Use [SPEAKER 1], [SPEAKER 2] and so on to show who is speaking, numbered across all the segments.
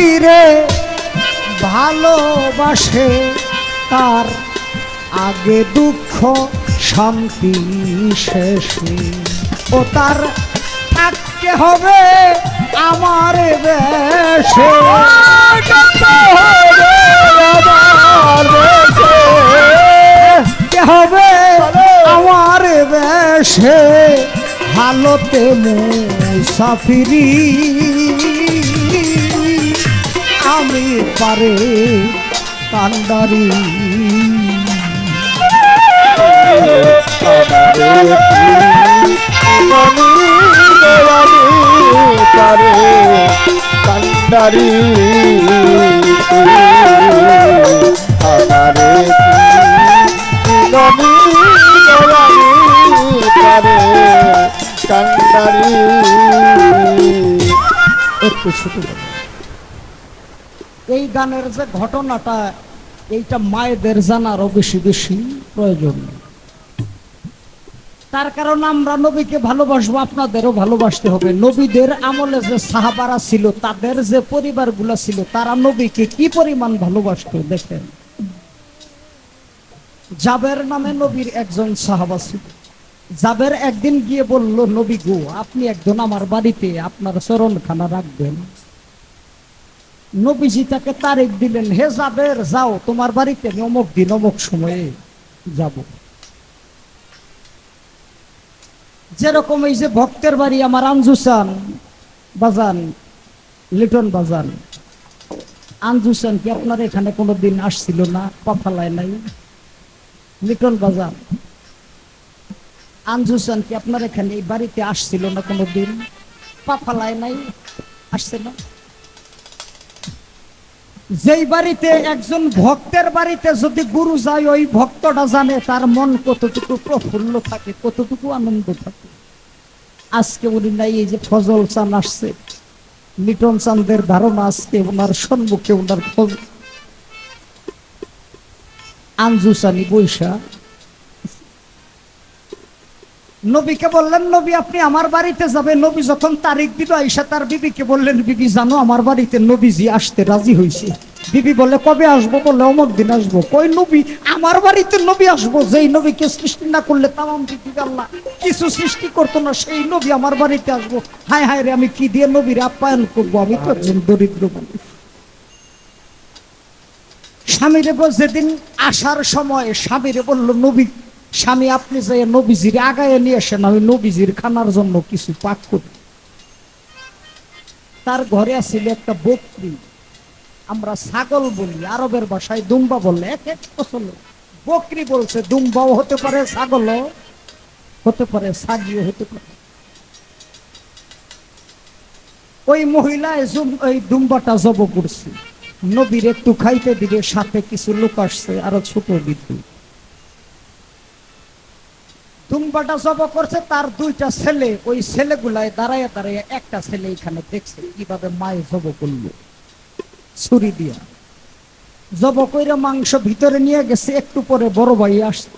[SPEAKER 1] নবীরে ভালোবাসে তার আগে দুঃখ শান্তি শেষে ও তার থাকতে হবে আমার বেশে হবে আমার বেশে হালতে মুসাফিরি আমি পারে কান্ডারি
[SPEAKER 2] কান্ডারি আমারে কান্ডারি
[SPEAKER 1] একটু ছোট এই গানের যে ঘটনাটা এইটা মায়েদের জানারও বেশি বেশি প্রয়োজন তার কারণ আমরা নবীকে ভালোবাসবো আপনাদেরও ভালোবাসতে হবে নবীদের আমলে যে সাহাবারা ছিল তাদের যে পরিবারগুলো ছিল তারা নবীকে কি পরিমাণ ভালোবাসতো দেখেন জাবের নামে নবীর একজন সাহাবা ছিল জাবের একদিন গিয়ে বলল নবী গো আপনি একজন আমার বাড়িতে আপনার চরণখানা রাখবেন নবীজি তাকে তারিখ দিলেন হে জাবের যাও তোমার বাড়িতে আমি অমুক দিন অমুক সময়ে যাব যেরকম এই যে ভক্তের বাড়ি আমার আঞ্জুসান বাজান লিটন বাজান আঞ্জুসান কি আপনার এখানে কোনোদিন আসছিল না পাফালায় নাই লিটন বাজান আঞ্জুসান কি আপনার এখানে এই বাড়িতে আসছিল না কোনোদিন পাফালায় নাই আসছে না যেই বাড়িতে একজন ভক্তের বাড়িতে যদি গুরু যায় ওই ভক্তটা জানে তার মন কতটুকু প্রফুল্ল থাকে কতটুকু আনন্দ থাকে আজকে উনি নাই এই যে ফজল চান আসছে লিটন চাঁদের ধারণা আজকে ওনার সম্মুখে ওনার আঞ্জুসানি বৈশা নবীকে বললেন নবী আপনি আমার বাড়িতে যাবেন নবী যখন তারিখ দিল আয়েশা তার বিবিকে বললেন বিবি জানো আমার বাড়িতে নবীজি আসতে রাজি হয়েছে বিবি বলে কবে আসবো বলে অমুক দিন আসবো কই নবী আমার বাড়িতে নবী আসবো যেই নবীকে সৃষ্টি না করলে তামাম পৃথিবী আল্লাহ কিছু সৃষ্টি করতো না সেই নবী আমার বাড়িতে আসবো হায় হায় রে আমি কি দিয়ে নবীর আপ্যায়ন করবো আমি তো একজন দরিদ্র মানুষ স্বামীরে যেদিন আসার সময় স্বামীরে বললো নবী স্বামী আপনি যে নবীজির আগায় নিয়ে আসেন আমি নবীজির খানার জন্য কিছু পাক করি তার ঘরে আসছিল একটা বকরি আমরা ছাগল বলি আরবের ভাষায় দুম্বা বললে এক এক ফসল বকরি বলছে দুম্বাও হতে পারে ছাগলও হতে পারে ছাগিও হতে পারে ওই মহিলা ওই দুম্বাটা জব করছে নবীর একটু খাইতে দিবে সাথে কিছু লোক আসছে আরো ছোট বিদ্যুৎ দুম্বাটা জব করছে তার দুইটা ছেলে ওই ছেলেগুলায় দাঁড়ায় দাঁড়ায় একটা ছেলে এখানে দেখছে কিভাবে মায়ে জব করলো ছুরি দিয়া জব কইরা মাংস ভিতরে নিয়ে গেছে একটু পরে বড় ভাই আসছে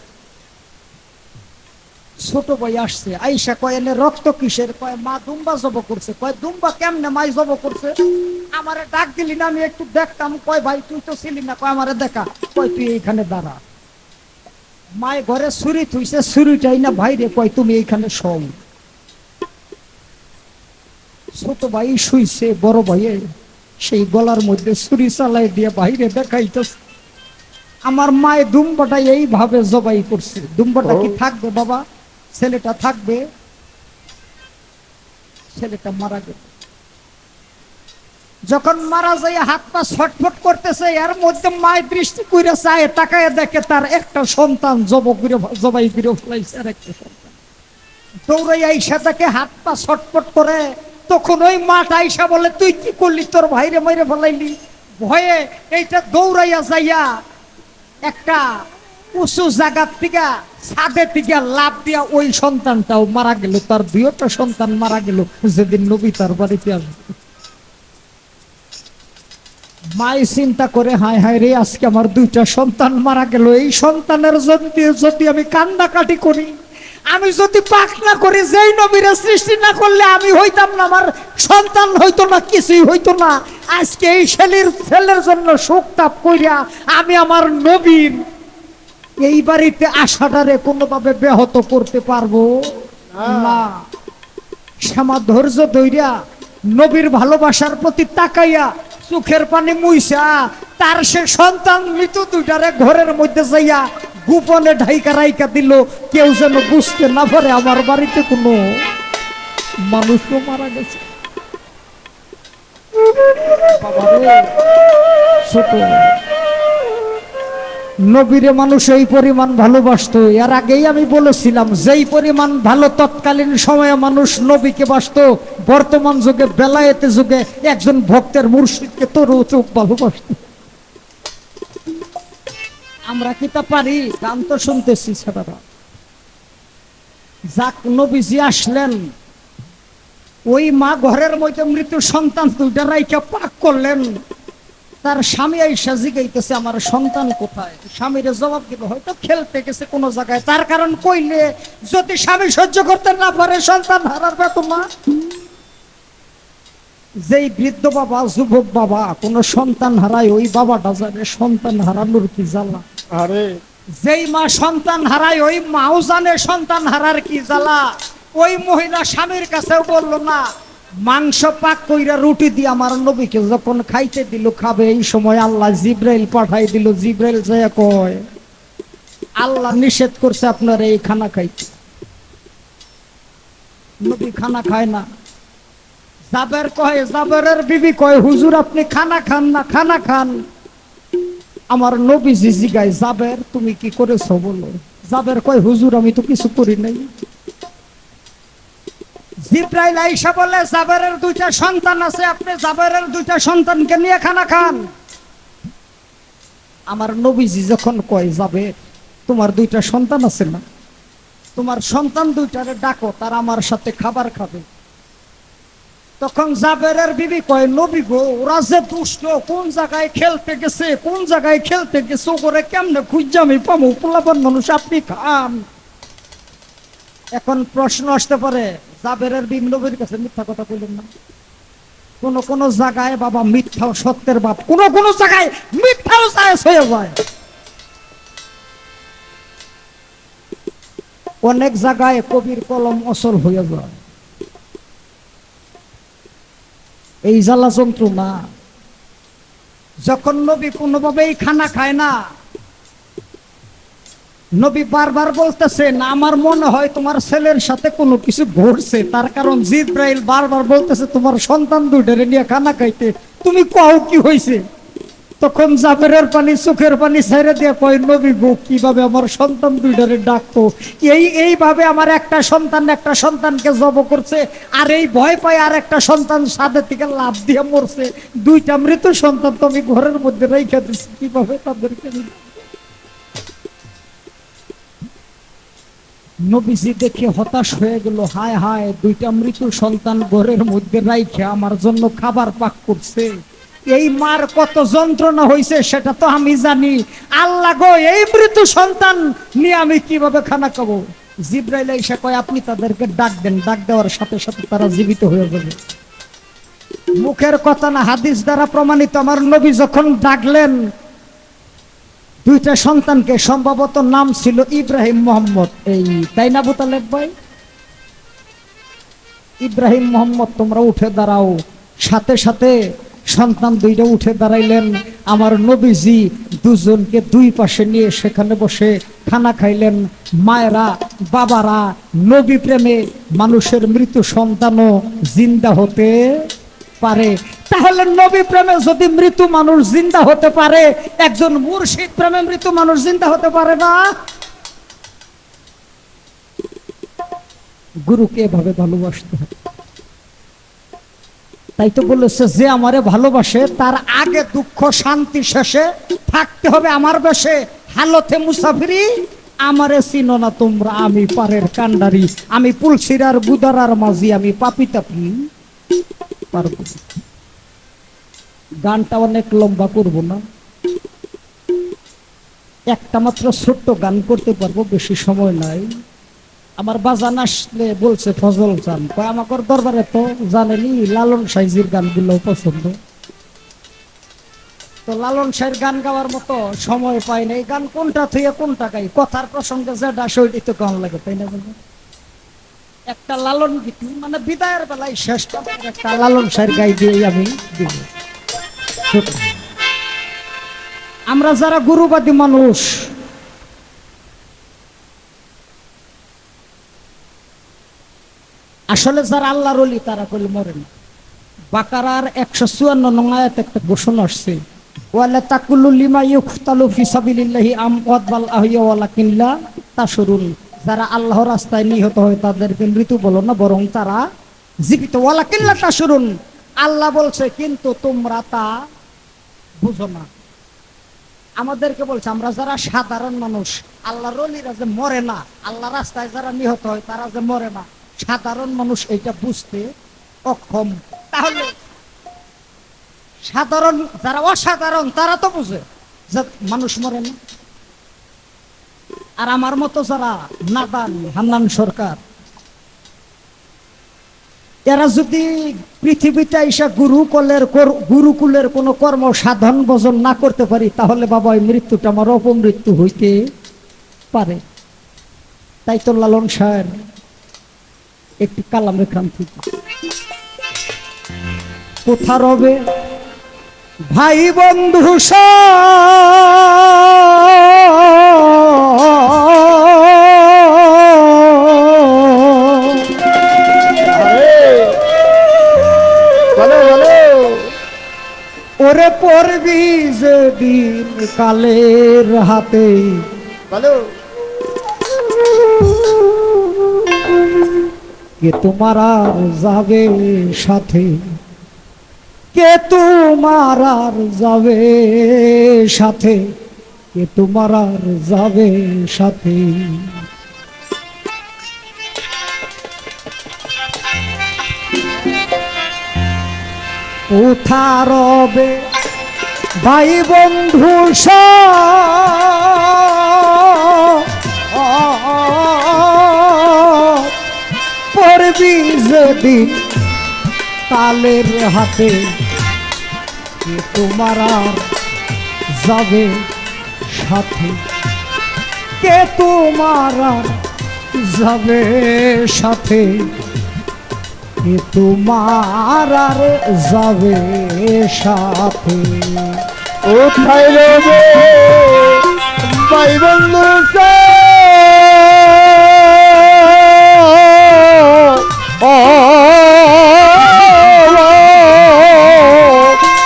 [SPEAKER 1] ছোট ভাই আসছে আইসা কয় এনে রক্ত কিসের কয় মা দুম্বা জব করছে কয় দুম্বা কেমনে মাই জব করছে আমারে ডাক দিলি না আমি একটু দেখতাম কয় ভাই তুই তো ছিলি না কয় আমারে দেখা কয় তুই এইখানে দাঁড়া মায় ঘরে ছুরি থুইছে ছুরিটাই না ভাইরে কয় তুমি এইখানে শোও ছোট ভাই শুইছে বড় ভাইয়ে সেই গলার মধ্যে ছুরি চালাই দিয়ে বাইরে দেখাইতেছে আমার মায়ে দুম্বাটা এইভাবে জবাই করছে দুম্বাটা কি থাকবে বাবা ছেলেটা থাকবে ছেলেটা মারা গেল যখন মারা যায় হাত পা ছটফট করতেছে এর মধ্যে মায়ের দৃষ্টি কইরা চায় তাকায় দেখে তার একটা সন্তান জবাই করে ফেলাইছে আর একটা সন্তান দৌড়াই আইসা তাকে হাত পা ছটফট করে তখন ওই মাটা আইসা বলে তুই কি করলি তোর ভাইরে মাইরে ফেলাইলি ভয়ে এইটা দৌড়াইয়া যাইয়া একটা উঁচু জায়গার থেকে ছাদের থেকে লাফ দিয়া ওই সন্তানটাও মারা গেল তার দুইটা সন্তান মারা গেল যেদিন নবী তার বাড়িতে আসবে মাই চিন্তা করে হায় হায় রে আজকে আমার দুইটা সন্তান মারা গেল এই সন্তানের যদি আমি কান্দাকাটি করি আমি যদি পাক না করি, যেই নবীরে সৃষ্টি না করলে আমি হইতাম না, আমার সন্তান হইতো না, কিছুই হইতো না। আজকে এই ছেলের জন্য শোক তাপ কইরা আমি আমার নবীর এই বাড়িতে আসাটারে কোনোভাবে ব্যাহত করতে পারবো না। শ্যামা ধৈর্য ধইরা নবীর ভালোবাসার প্রতি তাকাইয়া চোখের পানি মুইসা তার সে সন্তান মৃত দুইটারে ঘরের মধ্যে যাইয়া গোপনে ঢাইকা রাইকা দিল, কেউ যেন বুঝতে না পারে আমার বাড়িতে কোনো মানুষও মারা গেছে। বাবারে, ছোট নবীরে মানুষ এই পরিমাণ ভালোবাসতো। এর আগেই আমি বলেছিলাম, যেই পরিমাণ ভালো তৎকালীন সময়ে মানুষ নবীকে বাসতো, বর্তমান যুগে বেলায়েতে যুগে একজন ভক্তের মুর্শিদকে তরু চোখ ভালোবাসত। আমরা কি তা পারি? গান তো শুনতেছি ছেলেরা। যাক, নবীজি আসলেন, ওই মা ঘরের মধ্যে মৃত সন্তান দুইটা রাইখা পাক করলেন। তার স্বামী আইসা জিগাইতেছে আমার সন্তান কোথায়? স্বামীরে জবাব দিল হয়তো খেলতে গেছে কোনো জায়গায়। তার কারণ কইলে যদি স্বামী সহ্য করতে না পারে সন্তান হারার বেদনা। যেই বৃদ্ধ বাবা, যুবক বাবা কোন সন্তান হারায়, ওই বাবাটা জানে সন্তান হারানোর কি জ্বালা।
[SPEAKER 2] আরে
[SPEAKER 1] যেই মা সন্তান হারায়, ওই মাও জানে সন্তান হারার কি জ্বালা। ওই মহিলা স্বামীর কাছেও বললো না, মাংস পাক কইরা রুটি দিয়ে আমার নবীকে যখন খাইতে দিল খাবে, এই সময় আল্লাহ জিব্রাইল পাঠাই দিল। জিব্রাইল যায় কয় আল্লাহ নিষেধ করছে আপনার এই খানা খাইতে। নবী খানা খায় না। জাবের কয়, জাবেরের বিবি কয় হুজুর আপনি খানা খান না, খানা খান। আমার নবী জিগায় জাবের তুমি কি করেছো বলো। জাবের কয় হুজুর আমি তো কিছু করি নাই। জিব্রাইল আইসা বলে জাবেরের দুইটা সন্তান আছে, আপনি জাবেরের দুইটা সন্তানকে নিয়ে খানা খান। আমার নবীজি যখন কয় যাবে তোমার দুইটা সন্তান আছে না, তোমার সন্তান দুইটারে ডাকো, তারা আমার সাথে খাবার খাবে। তখন জাবেরের বিবি কয় নবী গো, ওরা যে দুষ্ট, কোন জায়গায় খেলতে গেছে, কোন জায়গায় খেলতে গেছে, ওরে কেমনে খুঁজে আমি পাবো? পোলাপান মানুষ, আপনি খান। এখন প্রশ্ন আসতে পারে, জাবেরের বিবি নবীর কাছে মিথ্যা কথা বললেন না? কোন কোন জায়গায় বাবা মিথ্যাও সত্যের বাপ, কোন কোন জায়গায় মিথ্যাও জায়েজ হয়ে যায়। অনেক জায়গায় কবির কলম অসল হয়ে যায়। এই জ্বালা যন্ত্রণা। যখন নবী কোনোভাবেই খানা খায় না, নবী বারবার বলতেছেন আমার মনে হয় তোমার ছেলের সাথে কোনো কিছু ঘটছে। তার কারণ জিব্রাইল বারবার বলতেছে তোমার সন্তান দুইটারে নিয়ে খানা খাইতে, তুমি কও কি হয়েছে? তখন জাবেরের পানি চোখের পানি ছেড়ে দিয়ে কয় নবী গো, কিভাবে আমার সন্তান দুইটারে ডাকতো? এইভাবে আমার একটা সন্তানকে জব করছে, আর এই ভয় পায় আর একটা সন্তান সাথে থেকে লাভ দিয়ে মরছে। দুইটা মৃত সন্তান তো আমি ঘরের মধ্যে রেখে দিচ্ছি, কিভাবে তাদেরকে? নবীজি দেখে হতাশ হয়ে গেল, হায় হায়, দুইটা মৃত সন্তান ঘরের মধ্যে রাইখে আমার জন্য খাবার পাক করছে। এই মার কত যন্ত্রণা হয়েছে সেটা তো আমি জানি। আল্লাহ গো, এই মৃত সন্তান নিয়ে আমি কিভাবে খানা খাবো? জিব্রাইল এসে কয় আপনি তাদেরকে ডাক দেন, ডাক দেওয়ার সাথে সাথে তারা জীবিত হয়ে যাবে। মুখের কথা না, হাদিস দ্বারা প্রমাণিত। আমার নবী যখন ডাকলেন দুইটা সন্তানকে, সম্ভবত নাম ছিল ইব্রাহিম মোহাম্মদ, এই তাই না আবু তালেব ভাই? ইব্রাহিম মোহাম্মদ তোমরা উঠে দাঁড়াও। সাথে সাথে সন্তান দুইটা উঠে দাঁড়াইলেন। আমার নবীজি দুজনকে দুই পাশে নিয়ে সেখানে বসে খানা খাইলেন। মায়েরা, বাবারা, নবী প্রেমে মানুষের মৃত সন্তানও জিন্দা হতে পারে। তাহলে নবী প্রেমে যদি মৃত মানুষ জিন্দা হতে পারে, একজন মুর্শিদ প্রেমে মৃত মানুষ জিন্দা হতে পারে না? গুরুকে এভাবে ভালোবাসতে হবে। তাই তো বলেছে যে আমারে ভালোবাসে তার আগে দুঃখ শান্তি শেষে থাকতে হবে আমার বেশে। হালতে মুসাফিরি আমারে চিনো না তোমরা, আমি পারের কান্ডারি, আমি পুলসিরার গুদারার মাঝি, আমি পাপি তাপি পারব। গানটা অনেক লম্বা করব না, একটা মাত্র ছোট্ট গান করতে পারবো, বেশি সময় নাই। আমার বাজান আসলে বলছে ফজল চান কয় আমাকে দরবারে তো জানেনি লালন সাইজির গানগুলো পছন্দ, তো লালন সাইর গান গাওয়ার মতো সময় পাই না, এই গান কোনটা থেকে কোনটা গাই, কথার প্রসঙ্গে যেটা সেটাই তো কেমন লাগে তাই না বলবো। একটা লালন গীত মানে বিদায়ের বেলায় শেষ একটা লালন সাইর গাই দিয়ে আমি দিব। আমরা যারা গুরুবাদী মানুষ, আসলে যারা আল্লাহর ওলি তারা কলি মরে না। বাকারার 154 নং আয়াতে একটা ঘোষণা আসছে, ওয়ালা তাকুল্লু লিমা ইউকতালু ফি সাবিলিল্লাহি আমওয়াত বাল আহইয়া ওয়ালাকিন লা তাশউরুন। যারা আল্লাহর রাস্তায় নিহত হয় তাদেরকে মৃত বলো না, বরং তারা জীবিত। ওয়ালাকিন লা তাশউরুন, আল্লাহ বলছে কিন্তু তোমরা তা বুঝো না। আমাদেরকে বলছে আমরা যারা সাধারণ মানুষ, আল্লাহর ওলিরা যে মরে না, আল্লাহ রাস্তায় যারা নিহত হয় তারা যে মরে না, সাধারণ মানুষ এটা বুঝতে অক্ষম। তাহলে সাধারণ যারা অসাধারণ তারা তো বুঝে যে মানুষ মরে না। আর আমার মতো যারা নাদান হান্নান সরকার, এরা যদি পৃথিবীতে এসে গুরুকুলের কোনো কর্ম সাধন ভজন না করতে পারি, তাহলে বাবা ওই মৃত্যুটা আমার অপমৃত্যু হইতে পারে। তাই তো লালন সাহের একটি কালাম এখান থেকে, কোথা রবে ভাই বন্ধু ওরে পড়বি যেদিন কালের হাতে, কে তোমার আর যাবে সাথে, কে তোমার আর যাবে সাথে, কে তোমার আর যাবে সাথে। কোথা রবে ভাই বন্ধু পড়বি যেদিন কালের হাতে, কে তোমার আর যাবে সাথে, কে তোমার আর যাবে সাথে, কে তোমার আর যাবে সাথে।
[SPEAKER 2] কোথায় রবে ভাই বন্ধু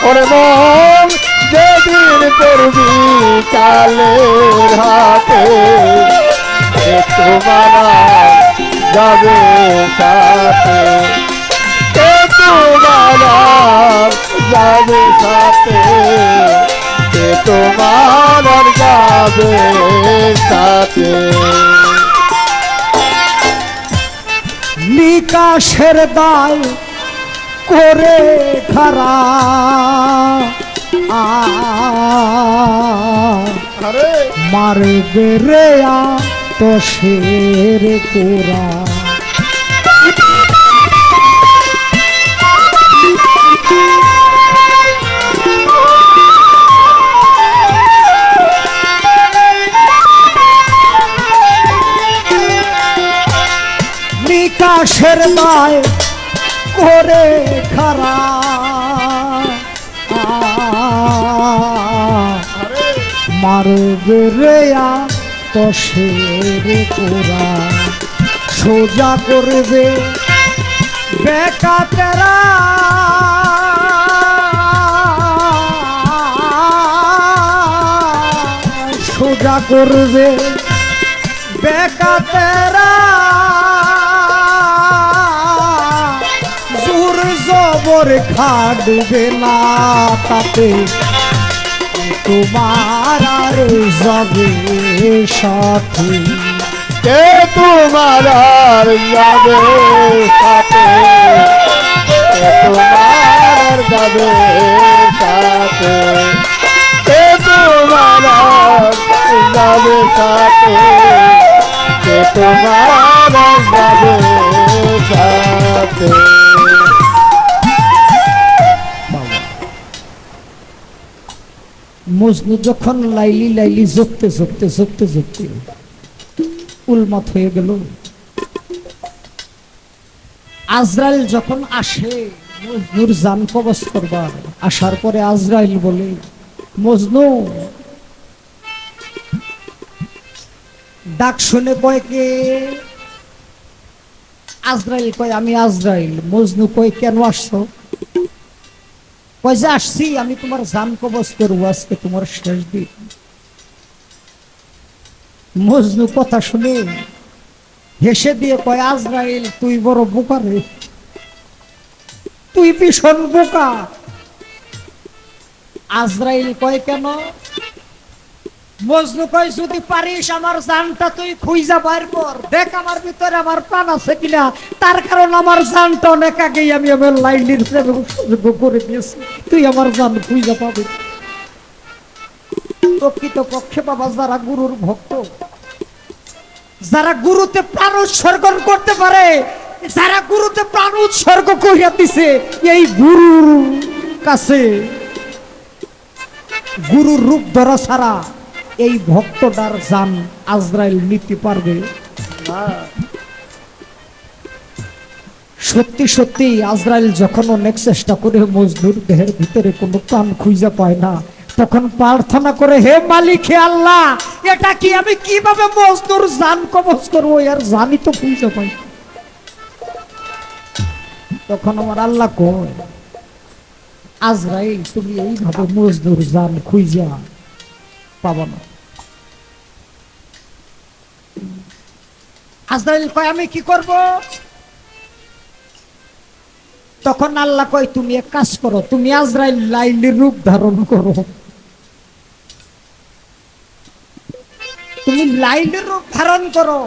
[SPEAKER 2] ওরে মন যেদিন করবি কালের হাতে, তোমার যাবে সাথে, তোমার যাবে সাথে, তোমার যাবে সাথে।
[SPEAKER 1] নিকাশের দায় করে খারা মারবে রে তোষের কোরা। নিকাশের দায় করে খারা মারবে রে তোষের কোরা। সোজা করবে বেকাতেরা সোজা করবে বেকাতেরা, জোর জবর খাটবে না তাতে, তোমার আর যাবে সাথে,
[SPEAKER 2] কে তোমার আর যাবে সাথে, তোমার যাবে সাথে, কে তোমার আর যাবে সাথে, কে তোমার সাথে
[SPEAKER 1] মজনু যখন লাইলি লাইলি জপতে জপতে জপতে জপতে উলমাত হয়ে গেল, আজরাইল যখন আসে মজনুর জান কবজ করবার, আসার পরে আজরাইল বলে, মজনু ডাক শুনে কয় কে? আজরাইল কয় আমি আজরাইল। মজনু কয় কেন আসছো? কয় যে আসছি আমি তোমার জান কবজ করবো, আজকে তোমার শেষ দিন। মজনু কথা শুনে হেসে দিয়ে কয়, আজরাইল তুই বড় বোকা রে, তুই ভীষণ বোকা। আজরাইল কয় কেন? মজনু কয় যদি পারিস আমার জানটা তুই খুঁজা বাইর কর, দেখ আমার ভিতরে আমার প্রাণ আছে কিনা। তার কারণ আমার জানটা অনেক আগেই আমি আমার লাইলির সুযোগ করে দিয়েছি, তুই আমার জান খুঁজা পাবি। প্রকৃত পক্ষে বাবা যারা গুরুর ভক্ত, যারা গুরুতে প্রাণ উৎসর্গ করতে পারে, যারা গুরুতে প্রাণ উৎসর্গ করিয়া দিছে, এই গুরুর কাছে গুরুর রূপ ধরা ছাড়া এই ভক্তটার জান আজরাইল নিতে পারবে
[SPEAKER 2] না।
[SPEAKER 1] সত্যি সত্যি আজরাইল যখন অনেক চেষ্টা করে মজনুর দেহের ভিতরে কোনো প্রাণ খুঁজে পায় না, তখন প্রার্থনা করে, হে মালিক, হে আল্লাহ, এটা কি আমি কিভাবে মজনুর জান কবজ করবো, আর জানি তো খুঁজে পাই। তখন আমার আল্লাহ কয়, আজরাইল তুমি এইভাবে মজনুর জান খুঁজা পাবো না। আজরাইল কয় আমি কি করব? তখন আল্লাহ কয় তুমি এক কাজ করো, তুমি আজরাইল লাইলির রূপ ধারণ করো। তুমি লাইলির রূপ ধারণ করো।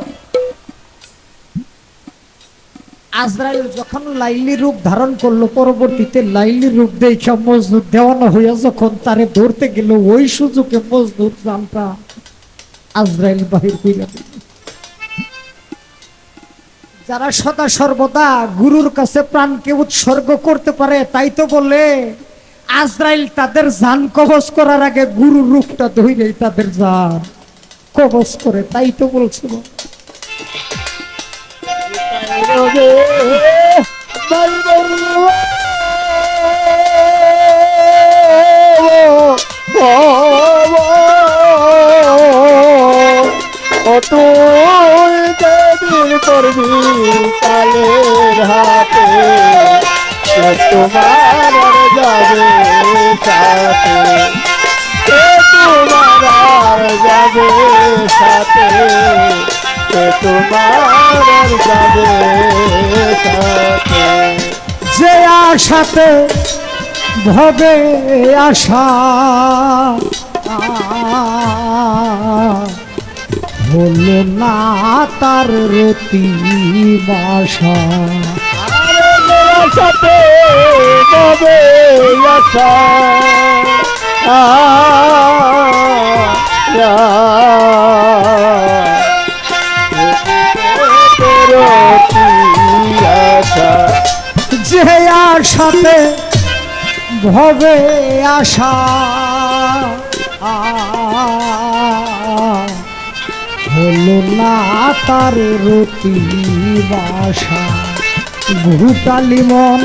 [SPEAKER 1] আজরাইল যখন লাইলি রূপ ধারণ করলো, পরবর্তীতে লাইলি রূপ দেখা মজনু দেওয়ানো হইয়া যখন তারে ধরতে গেল, ওই সুযোগে মজনুর জানটা আজরাইল বাহির কইরা দিল। যারা সদা সর্বদা গুরুর কাছে প্রাণকে উৎসর্গ করতে পারে, তাই তো বলে আজরাইল তাদের জান কবজ করার আগে গুরুর রূপটা ধইরেই তাদের জান কবজ করে, তাই তো বলছিল।
[SPEAKER 2] করবি কালের হাতে, তোমার যাবে সাথে, তোমার যাবে সাথে, তোমার যাবে সাথে।
[SPEAKER 1] যে আশাতে ভবে আশা হলো না তার রতি বাসা,
[SPEAKER 2] সাথে ভবে আশা
[SPEAKER 1] যে আশাতে ভবে আশা হলো না তার রতি বাসা, ভুটালি মন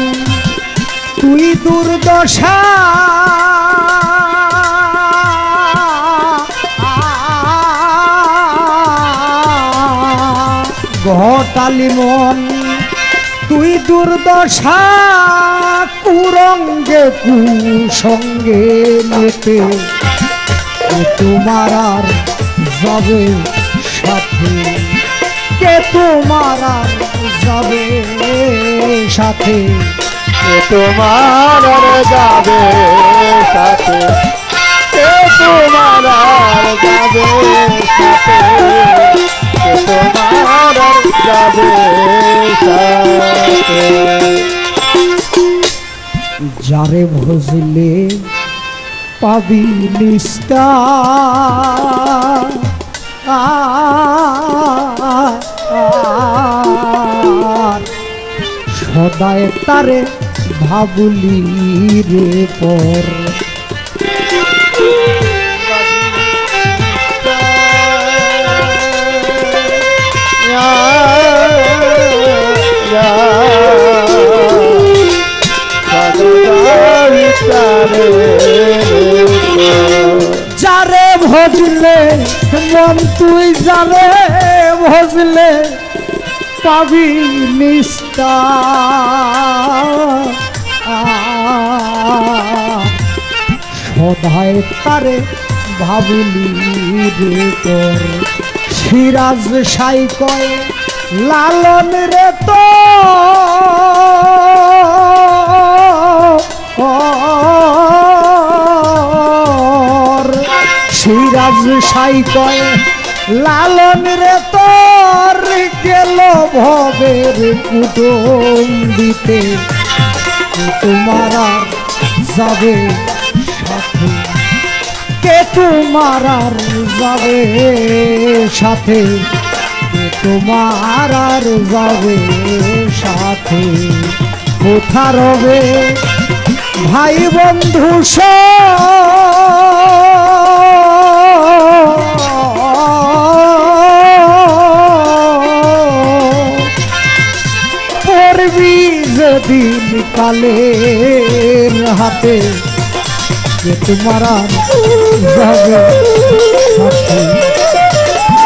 [SPEAKER 1] তুই দুর্দশা, ঘটালি মন তুই দুর্দশা, কুরঙ্গে কুসঙ্গে মেতে, তোমার আর যাবে সাথে, কে তোমার আর যাবে সাথে,
[SPEAKER 2] তোমার যাবে সাথে, তোমার যাবে সাথে, তোমার যাবে সাথে।
[SPEAKER 1] যারে ভজলে পাবি নিস্তার, সদায় তারে ভাবুলি রে পর। যারে ভজলে মন তুই যারে ভজলে পাবি নিস্তার। সদায় তারে ভাবলি রে তোর। সিরাজ সাই কয় লালন রে তো সিরাজ সাই কয় লালন রে তোর গেল ভবের কুটুম দিতে তোমার আর যাবে সাথে। কে তোমার আর যাবে সাথে, কে তোমার আর যাবে সাথে। কোথা রবে ভাই বন্ধু পড়বি যেদিন কালের হাতে, কে তোমার আর যাবে সাথে।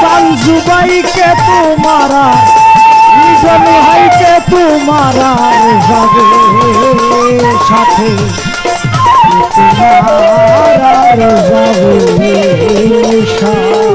[SPEAKER 1] কাঞ্জুবাইকে তোমার নিজন ভাইকে তোমার আর যাবে সাথে, কে তোমার আর যাবে সাথে।